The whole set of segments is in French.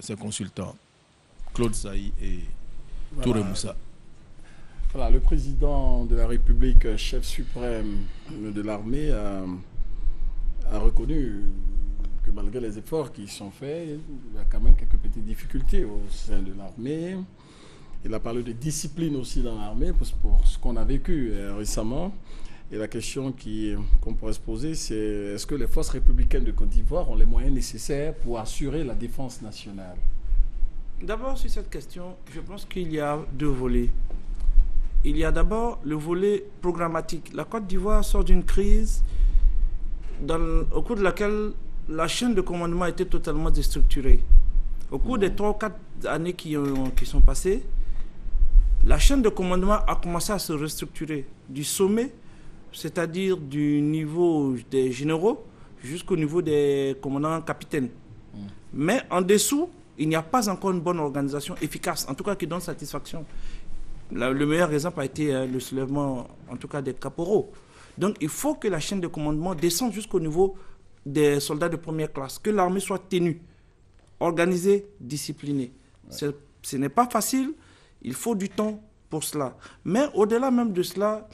Ses consultants, Claude Saï et Touré Voilà. Moussa. Voilà, le président de la République, chef suprême de l'armée, a reconnu que malgré les efforts qui sont faits, il y a quand même quelques petites difficultés au sein de l'armée. Il a parlé de discipline aussi dans l'armée pour ce qu'on a vécu récemment. Et la question qu'on pourrait se poser, c'est est-ce que les forces républicaines de Côte d'Ivoire ont les moyens nécessaires pour assurer la défense nationale? D'abord, sur cette question, je pense qu'il y a deux volets. Il y a d'abord le volet programmatique. La Côte d'Ivoire sort d'une crise au cours de laquelle la chaîne de commandement était totalement déstructurée. Au cours des 3 ou 4 années qui sont passées, la chaîne de commandement a commencé à se restructurer du sommet, c'est-à-dire du niveau des généraux jusqu'au niveau des commandants capitaines. Mais en dessous, il n'y a pas encore une bonne organisation efficace, en tout cas qui donne satisfaction. Le meilleur exemple a été le soulèvement, en tout cas des caporaux. Donc il faut que la chaîne de commandement descende jusqu'au niveau des soldats de première classe, que l'armée soit tenue, organisée, disciplinée. Ouais. Ce n'est pas facile, il faut du temps pour cela. Mais au-delà même de cela,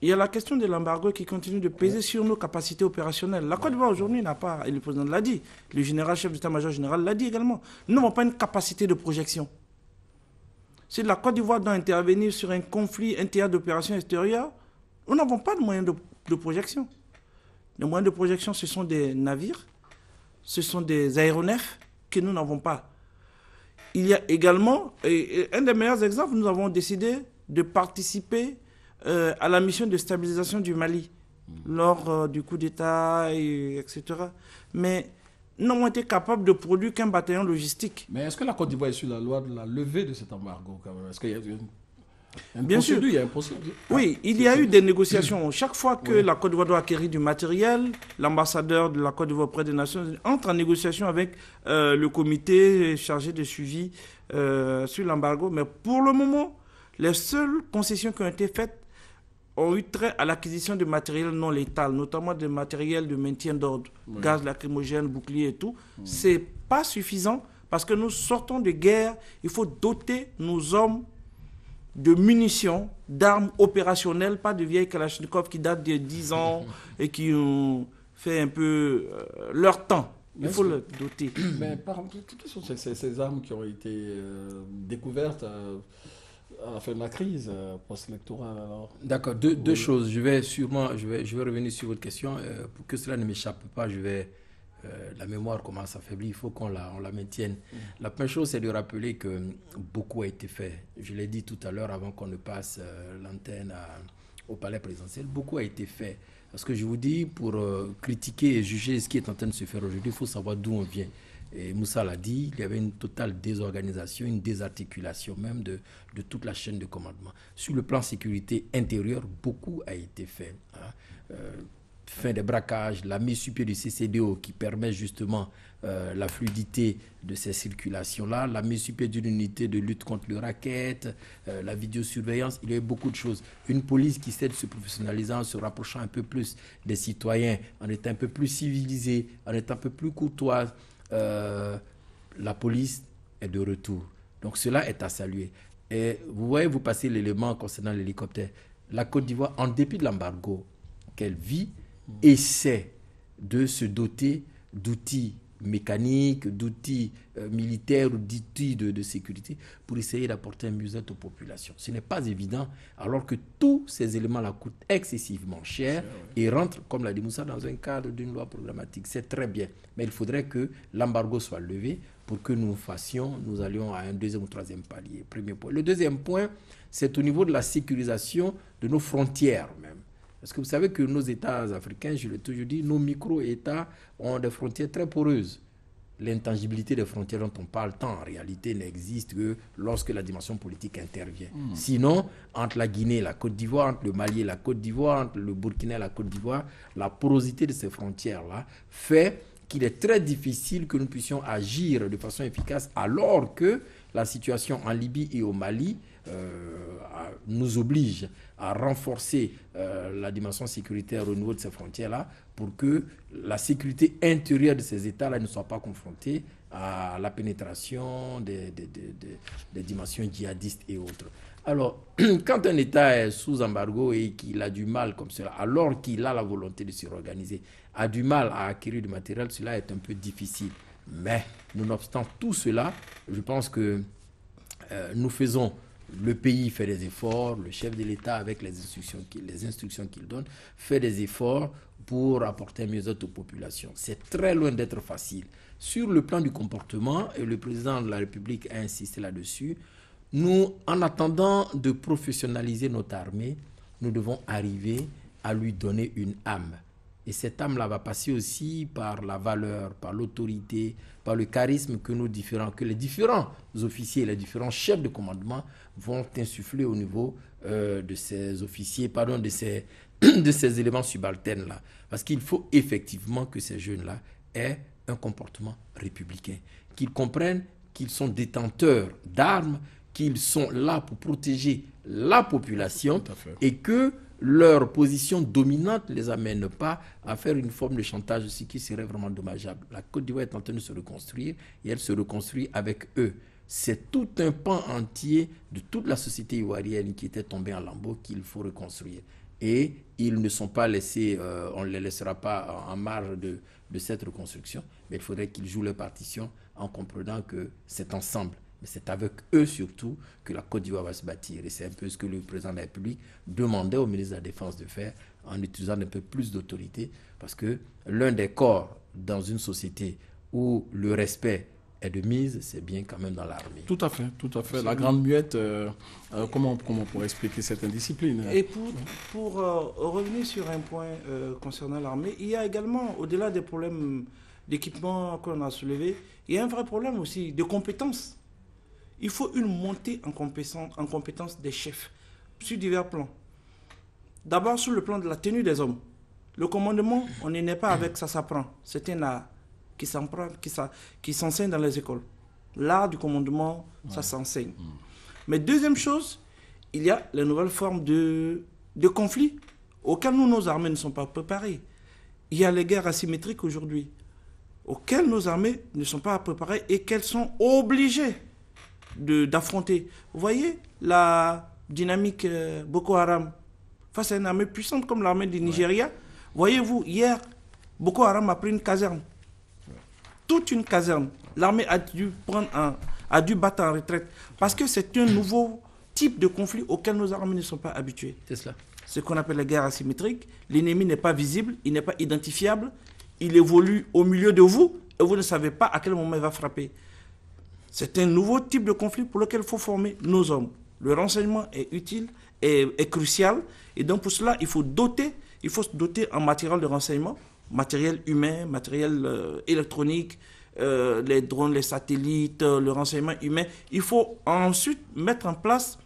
il y a la question de l'embargo qui continue de peser sur nos capacités opérationnelles. La Côte d'Ivoire aujourd'hui n'a pas, et le président l'a dit, le général chef d'état-major général l'a dit également, nous n'avons pas une capacité de projection. Si la Côte d'Ivoire doit intervenir sur un conflit intérieur d'opération extérieure, nous n'avons pas de moyens de projection. Les moyens de projection, ce sont des navires, ce sont des aéronefs que nous n'avons pas. Il y a également, un des meilleurs exemples, nous avons décidé de participer à la mission de stabilisation du Mali lors du coup d'État, etc. Mais nous n'avons été capables de produire qu'un bataillon logistique. Mais est-ce que la Côte d'Ivoire est sur la loi de la levée de cet embargo quand même? Est-ce qu'il y a une Bien procédure, sûr. il y a une procédure. Oui, il y a eu des négociations. Chaque fois que la Côte d'Ivoire doit acquérir du matériel, l'ambassadeur de la Côte d'Ivoire auprès des Nations Unies entre en négociation avec le comité chargé de suivi sur l'embargo. Mais pour le moment, les seules concessions qui ont été faites ont eu trait à l'acquisition de matériel non létal, notamment de matériel de maintien d'ordre, gaz lacrymogène, bouclier et tout. C'est pas suffisant parce que nous sortons de guerre. Il faut doter nos hommes de munitions, d'armes opérationnelles, pas de vieilles Kalachnikov qui datent de 10 ans et qui ont fait un peu leur temps. Il faut le doter. Mais quelles sont ces armes qui ont été découvertes à la fin de la crise post-électorale alors? D'accord, deux choses. Je vais revenir sur votre question. Pour que cela ne m'échappe pas, la mémoire commence à faiblir, il faut qu'on la maintienne. La première chose, c'est de rappeler que beaucoup a été fait. Je l'ai dit tout à l'heure avant qu'on ne passe l'antenne au palais présidentiel. Beaucoup a été fait. Parce que je vous dis, pour critiquer et juger ce qui est en train de se faire aujourd'hui, il faut savoir d'où on vient. Et Moussa l'a dit, il y avait une totale désorganisation, une désarticulation même de toute la chaîne de commandement. Sur le plan sécurité intérieure, beaucoup a été fait. Fin des braquages, la mise sur pied du CCDO qui permet justement la fluidité de ces circulations-là, la mise sur pied d'une unité de lutte contre le racket, la vidéosurveillance, il y a eu beaucoup de choses. Une police qui s'est se professionnalisant, se rapprochant un peu plus des citoyens, en étant un peu plus civilisée, en étant un peu plus courtoise. La police est de retour. Donc cela est à saluer. Et vous voyez, vous passez l'élément concernant l'hélicoptère. La Côte d'Ivoire, en dépit de l'embargo qu'elle vit, essaie de se doter d'outils mécaniques, d'outils militaires ou d'outils de sécurité pour essayer d'apporter un mieux-être aux populations. Ce n'est pas évident, alors que tous ces éléments-là coûtent excessivement cher et rentrent, comme l'a dit Moussa, dans un cadre d'une loi programmatique. C'est très bien, mais il faudrait que l'embargo soit levé pour que nous allions à un deuxième ou troisième palier. Premier point. Le deuxième point, c'est au niveau de la sécurisation de nos frontières même. Parce que vous savez que nos États africains, je l'ai toujours dit, nos micro-États ont des frontières très poreuses. L'intangibilité des frontières dont on parle tant en réalité n'existe que lorsque la dimension politique intervient. Sinon, entre la Guinée et la Côte d'Ivoire, entre le Mali et la Côte d'Ivoire, entre le Burkina et la Côte d'Ivoire, la porosité de ces frontières-là fait qu'il est très difficile que nous puissions agir de façon efficace alors que la situation en Libye et au Mali nous oblige à renforcer la dimension sécuritaire au niveau de ces frontières-là pour que la sécurité intérieure de ces États-là ne soit pas confrontée à la pénétration des dimensions djihadistes et autres. Alors, quand un État est sous embargo et qu'il a du mal comme cela, alors qu'il a la volonté de se réorganiser, a du mal à acquérir du matériel, cela est un peu difficile. Mais, nonobstant tout cela, je pense que nous faisons, le pays fait des efforts, le chef de l'État, avec les instructions qu'il donne, fait des efforts pour apporter un mieux-être aux populations. C'est très loin d'être facile. Sur le plan du comportement, et le président de la République a insisté là-dessus, nous, en attendant de professionnaliser notre armée, nous devons arriver à lui donner une âme. Et cette âme-là va passer aussi par la valeur, par l'autorité, par le charisme que les différents officiers, les différents chefs de commandement vont insuffler au niveau de ces officiers, de ces éléments subalternes-là. Parce qu'il faut effectivement que ces jeunes-là aient un comportement républicain, qu'ils comprennent qu'ils sont détenteurs d'armes, qu'ils sont là pour protéger la population et que leur position dominante ne les amène pas à faire une forme de chantage, ce qui serait vraiment dommageable. La Côte d'Ivoire est en train de se reconstruire et elle se reconstruit avec eux. C'est tout un pan entier de toute la société ivoirienne qui était tombée en lambeaux qu'il faut reconstruire. Et ils ne sont pas laissés, on ne les laissera pas en marge de cette reconstruction, mais il faudrait qu'ils jouent leur partition en comprenant que c'est ensemble. Mais c'est avec eux surtout que la Côte d'Ivoire va se bâtir. Et c'est un peu ce que le président de la République demandait au ministre de la Défense de faire en utilisant un peu plus d'autorité. Parce que l'un des corps dans une société où le respect est de mise, c'est bien quand même dans l'armée. Tout à fait, tout à fait. La grande muette, comment on pourrait expliquer cette indiscipline? Et pour revenir sur un point concernant l'armée, il y a également, au-delà des problèmes d'équipement qu'on a soulevés, il y a un vrai problème aussi de compétences. Il faut une montée en compétence des chefs sur divers plans. D'abord, sur le plan de la tenue des hommes. Le commandement, on n'y est pas avec ça s'apprend. C'est un art qui s'enseigne dans les écoles. L'art du commandement, ça s'enseigne. Mais deuxième chose, il y a les nouvelles formes de conflits auxquels nos armées ne sont pas préparées. Il y a les guerres asymétriques aujourd'hui, auxquelles nos armées ne sont pas préparées et qu'elles sont obligées d'affronter. Vous voyez la dynamique Boko Haram face à une armée puissante comme l'armée du Nigeria. Voyez-vous, hier, Boko Haram a pris une caserne. Toute une caserne. L'armée a dû battre en retraite. Parce que c'est un nouveau type de conflit auquel nos armées ne sont pas habituées. C'est cela. Ce qu'on appelle les guerres asymétriques. L'ennemi n'est pas visible, il n'est pas identifiable. Il évolue au milieu de vous et vous ne savez pas à quel moment il va frapper. C'est un nouveau type de conflit pour lequel il faut former nos hommes. Le renseignement est utile, est crucial. Et donc pour cela, il faut se doter en matériel de renseignement, matériel humain, matériel électronique, les drones, les satellites, le renseignement humain. Il faut ensuite mettre en place,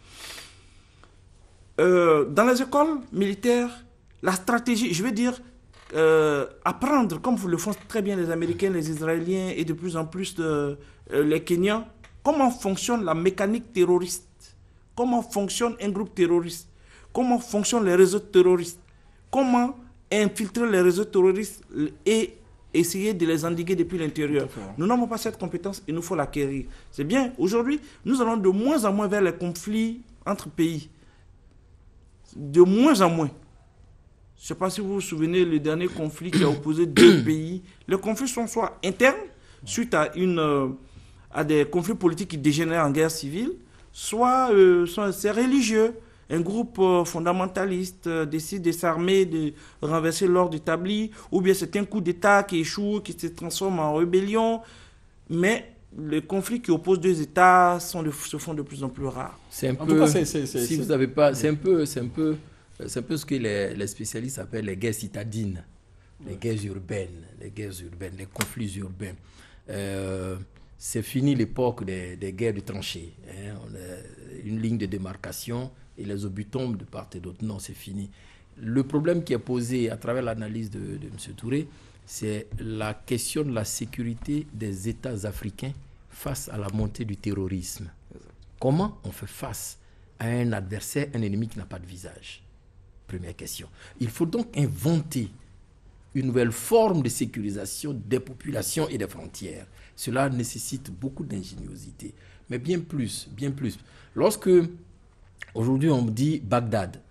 dans les écoles militaires, la stratégie, je veux dire, apprendre, comme le font très bien les Américains, les Israéliens et de plus en plus les Kenyans, comment fonctionne la mécanique terroriste, comment fonctionne un groupe terroriste, comment fonctionnent les réseaux terroristes, comment infiltrer les réseaux terroristes et essayer de les endiguer depuis l'intérieur. Nous n'avons pas cette compétence, il nous faut l'acquérir. C'est bien, aujourd'hui, nous allons de moins en moins vers les conflits entre pays. De moins en moins. Je ne sais pas si vous vous souvenez, le dernier conflit qui a opposé deux pays. Les conflits sont soit internes, suite à des conflits politiques qui dégénèrent en guerre civile, soit c'est religieux. Un groupe fondamentaliste décide de s'armer, de renverser l'ordre établi, ou bien c'est un coup d'État qui échoue, qui se transforme en rébellion. Mais les conflits qui opposent deux États se font de plus en plus rares. C'est un peu, si vous n'avez pas, c'est un peu ce que les spécialistes appellent les guerres citadines, les guerres urbaines, les conflits urbains. C'est fini l'époque des guerres de tranchées. Hein. On a une ligne de démarcation et les obus tombent de part et d'autre. Non, c'est fini. Le problème qui est posé à travers l'analyse de M. Touré, c'est la question de la sécurité des États africains face à la montée du terrorisme. Comment on fait face à un adversaire, un ennemi qui n'a pas de visage? Première question. Il faut donc inventer une nouvelle forme de sécurisation des populations et des frontières. Cela nécessite beaucoup d'ingéniosité. Mais bien plus, bien plus. Lorsque, aujourd'hui, on dit Bagdad,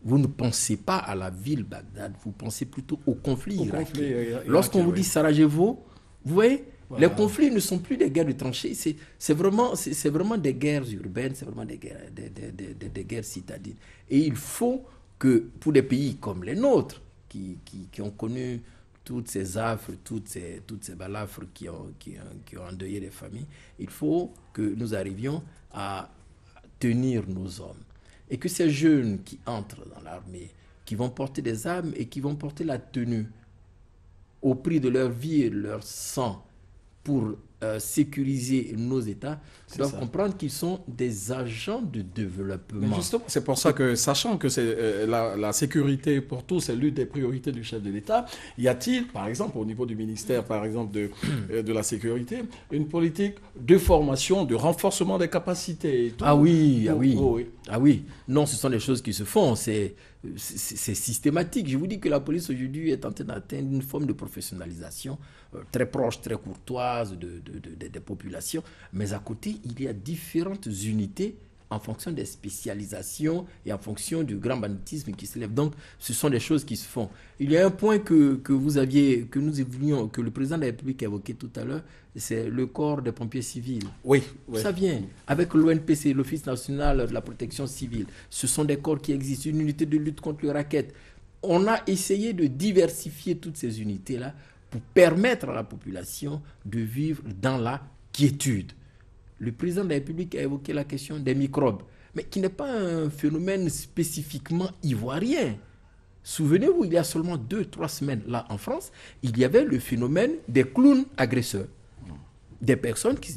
vous ne pensez pas à la ville Bagdad, vous pensez plutôt au conflit irakien. Lorsqu'on vous dit Sarajevo, vous voyez, les conflits ne sont plus des guerres de tranchées, c'est vraiment des guerres urbaines, c'est vraiment des guerres citadines. Et il faut que, pour des pays comme les nôtres, qui ont connu toutes ces affres, toutes ces balafres qui ont endeuillé les familles, il faut que nous arrivions à tenir nos hommes. Et que ces jeunes qui entrent dans l'armée, qui vont porter des armes et qui vont porter la tenue au prix de leur vie et de leur sang pour sécuriser nos États, doivent comprendre qu'ils sont des agents de développement. Mais justement, c'est pour ça que, sachant que c'est, la sécurité pour tous est l'une des priorités du chef de l'État, y a-t-il, par exemple, au niveau du ministère, par exemple, de la sécurité, une politique de formation, de renforcement des capacités et tout? Ah oui. Non, ce sont des choses qui se font. C'est systématique. Je vous dis que la police aujourd'hui est en train d'atteindre une forme de professionnalisation très proche, très courtoise des populations. Mais à côté, il y a différentes unités en fonction des spécialisations et en fonction du grand banditisme qui se lève. Donc, ce sont des choses qui se font. Il y a un point que le président de la République a évoqué tout à l'heure, c'est le corps des pompiers civils. Oui. Ça vient avec l'ONPC, l'Office national de la protection civile. Ce sont des corps qui existent, une unité de lutte contre les rackets. On a essayé de diversifier toutes ces unités-là pour permettre à la population de vivre dans la quiétude. Le président de la République a évoqué la question des microbes, mais qui n'est pas un phénomène spécifiquement ivoirien. Souvenez-vous, il y a seulement 2-3 semaines, là en France, il y avait le phénomène des clowns agresseurs. Des personnes qui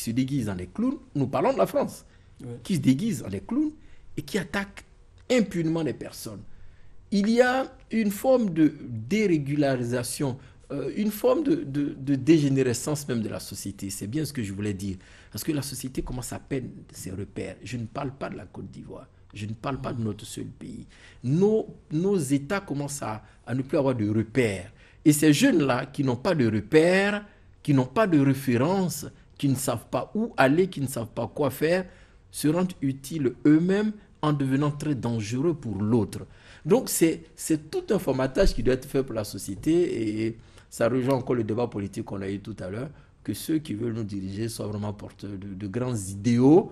se déguisent en des clowns, nous parlons de la France, qui se déguisent en des clowns et qui attaquent impunément des personnes. Il y a une forme de dérégularisation, une forme de dégénérescence même de la société. C'est bien ce que je voulais dire. Parce que la société commence à peine ses repères. Je ne parle pas de la Côte d'Ivoire. Je ne parle pas de notre seul pays. Nos États commencent à ne plus avoir de repères. Et ces jeunes-là qui n'ont pas de repères, qui n'ont pas de référence, qui ne savent pas où aller, qui ne savent pas quoi faire, se rendent utiles eux-mêmes en devenant très dangereux pour l'autre. Donc c'est tout un formatage qui doit être fait pour la société et ça rejoint encore le débat politique qu'on a eu tout à l'heure, que ceux qui veulent nous diriger soient vraiment porteurs de grands idéaux,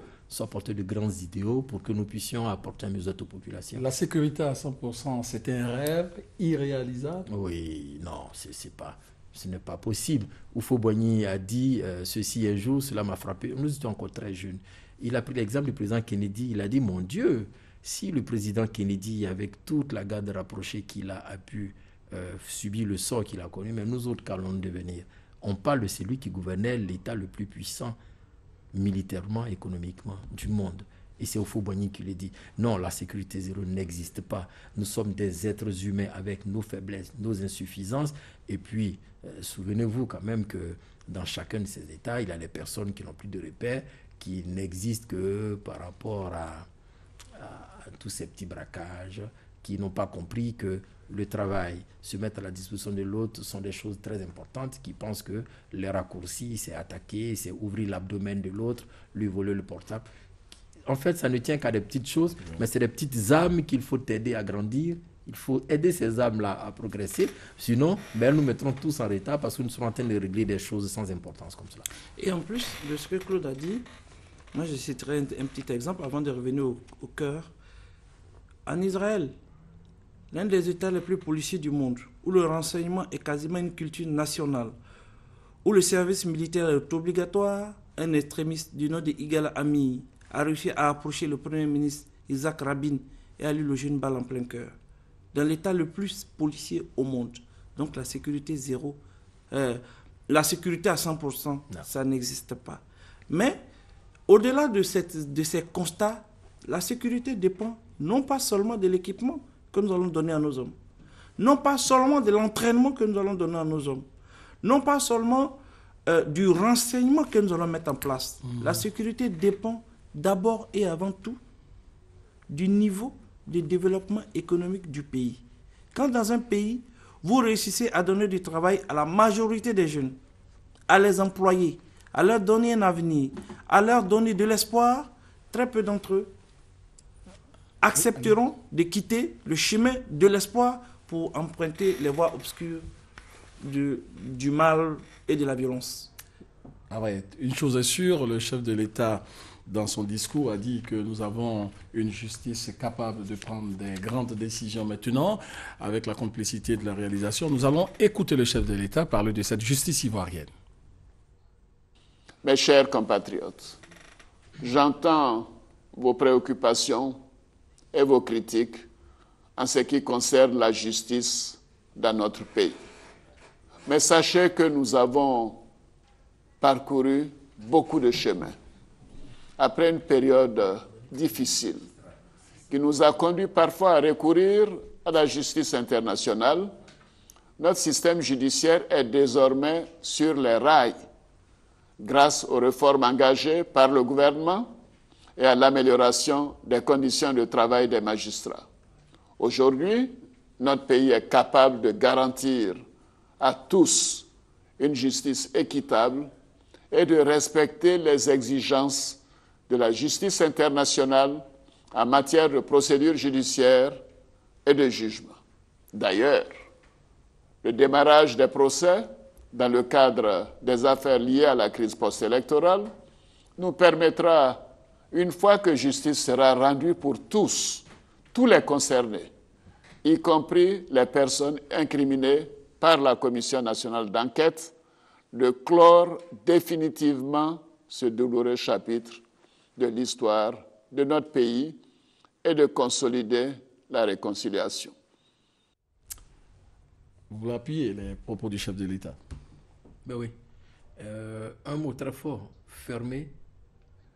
pour que nous puissions apporter un mieux-être aux populations. La sécurité à 100%, c'est un rêve irréalisable? Oui, non, ce n'est pas possible. Oufo-Boigny a dit ceci un jour, cela m'a frappé. Nous étions encore très jeunes. Il a pris l'exemple du président Kennedy. Il a dit, mon Dieu, si le président Kennedy, avec toute la garde rapprochée qu'il a pu subir le sort qu'il a connu, mais nous autres, qu'allons-nous devenir? On parle de celui qui gouvernait l'État le plus puissant militairement, économiquement du monde. Et c'est Oufo-Boigny qui le dit. Non, la sécurité zéro n'existe pas. Nous sommes des êtres humains avec nos faiblesses, nos insuffisances. Et puis, souvenez-vous quand même que dans chacun de ces États, il y a des personnes qui n'ont plus de repères, qui n'existent que par rapport à tous ces petits braquages, qui n'ont pas compris que le travail, se mettre à la disposition de l'autre sont des choses très importantes, qui pensent que les raccourcis, c'est attaquer, c'est ouvrir l'abdomen de l'autre, lui voler le portable. En fait, ça ne tient qu'à des petites choses, mais c'est des petites âmes qu'il faut aider à grandir. Il faut aider ces âmes-là à progresser. Sinon, nous mettrons tous en retard parce que nous sommes en train de régler des choses sans importance comme cela. Et en plus de ce que Claude a dit, moi je citerai un petit exemple avant de revenir au cœur. En Israël, l'un des États les plus policiers du monde, où le renseignement est quasiment une culture nationale, où le service militaire est obligatoire, un extrémiste du nom de Yigal Amir a réussi à approcher le Premier ministre Isaac Rabin et à lui loger une balle en plein cœur. Dans l'État le plus policier au monde. Donc la sécurité zéro, la sécurité à 100%, non. Ça n'existe pas. Mais au-delà de ces constats, la sécurité dépend non pas seulement de l'équipement que nous allons donner à nos hommes, non pas seulement de l'entraînement que nous allons donner à nos hommes, non pas seulement du renseignement que nous allons mettre en place. La sécurité dépend d'abord et avant tout du niveau de développement économique du pays. Quand dans un pays, vous réussissez à donner du travail à la majorité des jeunes, à les employer, à leur donner un avenir, à leur donner de l'espoir, très peu d'entre eux accepteront de quitter le chemin de l'espoir pour emprunter les voies obscures du mal et de la violence. Ah ouais, une chose est sûre, le chef de l'État, dans son discours, a dit que nous avons une justice capable de prendre des grandes décisions maintenant, avec la complicité de la réalisation. Nous allons écouter le chef de l'État parler de cette justice ivoirienne. Mes chers compatriotes, j'entends vos préoccupations et vos critiques en ce qui concerne la justice dans notre pays. Mais sachez que nous avons parcouru beaucoup de chemins. Après une période difficile qui nous a conduit parfois à recourir à la justice internationale, notre système judiciaire est désormais sur les rails grâce aux réformes engagées par le gouvernement et à l'amélioration des conditions de travail des magistrats. Aujourd'hui, notre pays est capable de garantir à tous une justice équitable et de respecter les exigences de la justice internationale en matière de procédure judiciaire et de jugement. D'ailleurs, le démarrage des procès dans le cadre des affaires liées à la crise post-électorale nous permettra, une fois que justice sera rendue pour tous les concernés, y compris les personnes incriminées par la Commission nationale d'enquête, de clore définitivement ce douloureux chapitre de l'histoire de notre pays et de consolider la réconciliation. Vous appuyez les propos du chef de l'État. Ben oui. Un mot très fort, fermer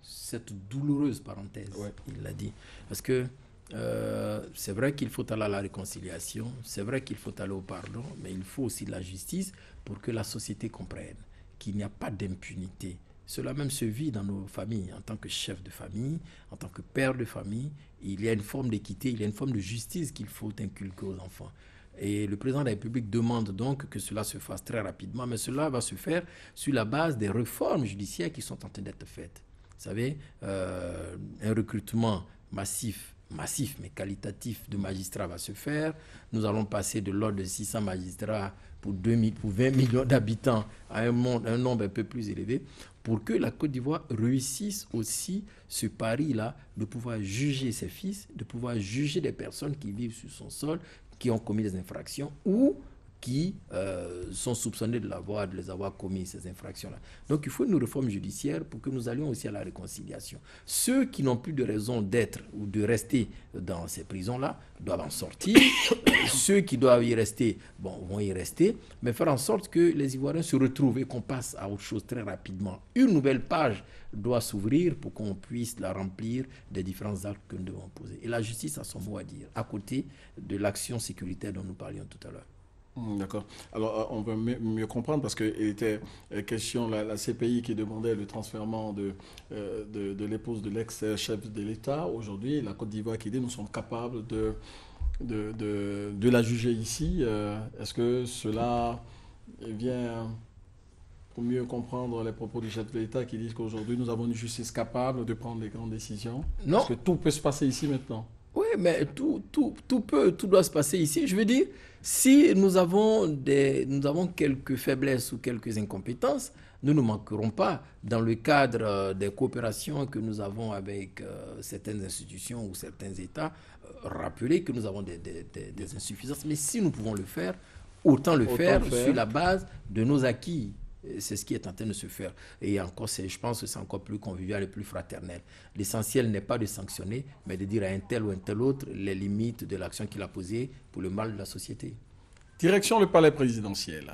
cette douloureuse parenthèse, ouais. Il l'a dit. Parce que c'est vrai qu'il faut aller à la réconciliation, c'est vrai qu'il faut aller au pardon, mais il faut aussi de la justice pour que la société comprenne qu'il n'y a pas d'impunité. Cela même se vit dans nos familles. En tant que chef de famille, en tant que père de famille, il y a une forme d'équité, il y a une forme de justice qu'il faut inculquer aux enfants. Et le président de la République demande donc que cela se fasse très rapidement, mais cela va se faire sur la base des réformes judiciaires qui sont en train d'être faites. Vous savez, un recrutement massif mais qualitatif de magistrats va se faire. Nous allons passer de l'ordre de 600 magistrats pour 20 millions d'habitants à un nombre un peu plus élevé, pour que la Côte d'Ivoire réussisse aussi ce pari-là de pouvoir juger ses fils, de pouvoir juger des personnes qui vivent sur son sol, qui ont commis des infractions ou qui sont soupçonnés de les avoir commis, ces infractions-là. Donc il faut une réforme judiciaire pour que nous allions aussi à la réconciliation. Ceux qui n'ont plus de raison d'être ou de rester dans ces prisons-là doivent en sortir. Ceux qui doivent y rester, vont y rester, mais faire en sorte que les Ivoiriens se retrouvent et qu'on passe à autre chose très rapidement. Une nouvelle page doit s'ouvrir pour qu'on puisse la remplir des différents actes que nous devons poser. Et la justice a son mot à dire, à côté de l'action sécuritaire dont nous parlions tout à l'heure. D'accord. Alors, on veut mieux comprendre parce qu'il était question, la CPI qui demandait le transfèrement de l'épouse de l'ex-chef de l'État. Aujourd'hui, la Côte d'Ivoire qui dit nous sommes capables de la juger ici. Est-ce que cela vient pour mieux comprendre les propos du chef de l'État qui disent qu'aujourd'hui, nous avons une justice capable de prendre des grandes décisions? Non. Parce que tout peut se passer ici maintenant. Oui, mais tout doit se passer ici. Je veux dire, si nous avons quelques faiblesses ou quelques incompétences, nous ne manquerons pas, dans le cadre des coopérations que nous avons avec certaines institutions ou certains États, rappeler que nous avons des insuffisances. Mais si nous pouvons le faire, autant le faire sur la base de nos acquis. C'est ce qui est en train de se faire. Et encore, je pense que c'est encore plus convivial et plus fraternel. L'essentiel n'est pas de sanctionner, mais de dire à un tel ou un tel autre les limites de l'action qu'il a posée pour le mal de la société. Direction le palais présidentiel.